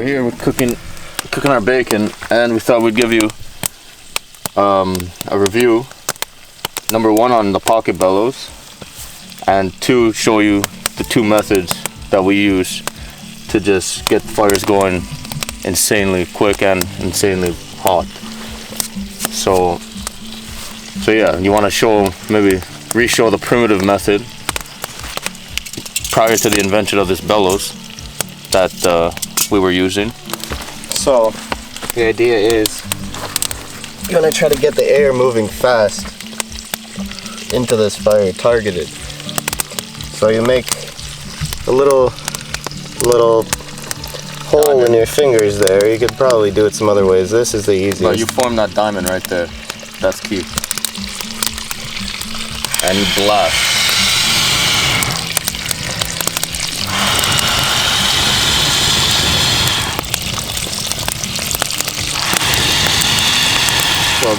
here we're cooking our bacon, and we thought we'd give you a review. Number one, on the Pocket Bellows, and two, show you the two methods that we use to just get fires going insanely quick and insanely hot. So yeah, you want to show, maybe re-show the primitive method prior to the invention of this bellows that we were using. So the idea is you're gonna try to get the air moving fast into this fire, targeted. So you make a little hole in your fingers there. You could probably do it some other ways. This is the easiest. But you form that diamond right there. That's key. And you blast. Well,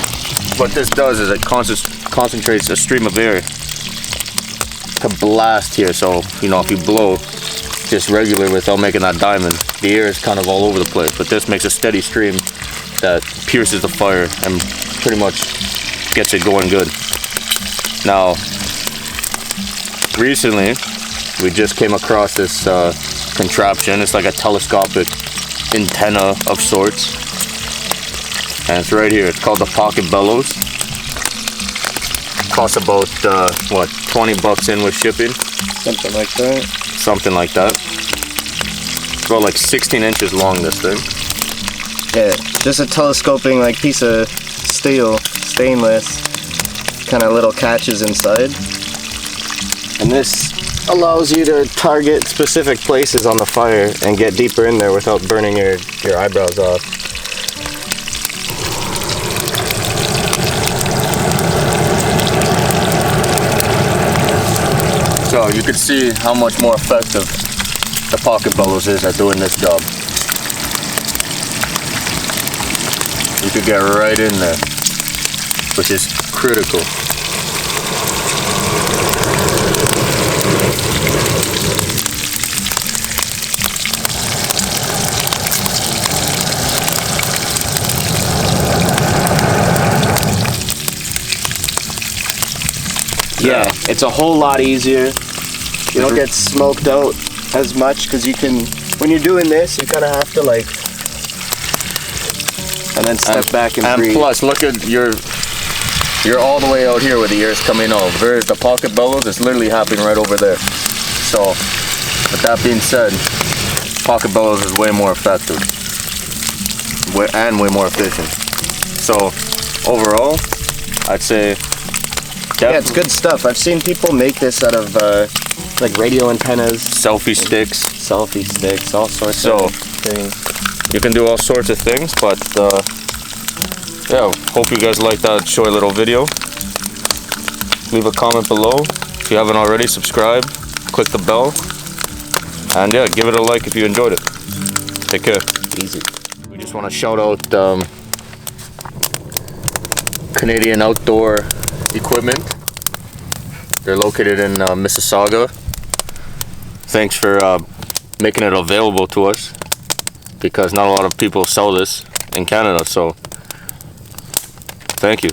what this does is it concentrates a stream of air to blast here. So, you know, if you blow just regular without making that diamond, the air is kind of all over the place. But this makes a steady stream that pierces the fire and pretty much gets it going good. Now, recently, we just came across this contraption. It's like a telescopic antenna of sorts. And it's right here. It's called the Pocket Bellows. Costs about, what, 20 bucks in with shipping? Something like that. Something like that. It's about like 16 inches long, this thing. Yeah, just a telescoping like piece of steel, stainless, kind of little catches inside. And this allows you to target specific places on the fire and get deeper in there without burning your eyebrows off. So you can see how much more effective the Pocket Bellows is at doing this job. You could get right in there, which is critical. Yeah, it's a whole lot easier. You don't get smoked out as much because you can, when you're doing this, you kind of have to like, and then step back and breathe. And plus, look at you're all the way out here where the air is coming out. Whereas the Pocket Bellows, it's literally happening right over there. So, with that being said, Pocket Bellows is way more effective and way more efficient. So, overall, I'd say. Yeah, it's good stuff. I've seen people make this out of like radio antennas, selfie sticks, all sorts of things. You can do all sorts of things, but yeah, hope you guys like that short little video. Leave a comment below. If you haven't already, subscribe, click the bell, and yeah, give it a like if you enjoyed it. Take care. Easy. We just want to shout out Canadian Outdoor Equipment. They're located in Mississauga. Thanks for making it available to us, because not a lot of people sell this in Canada, so thank you.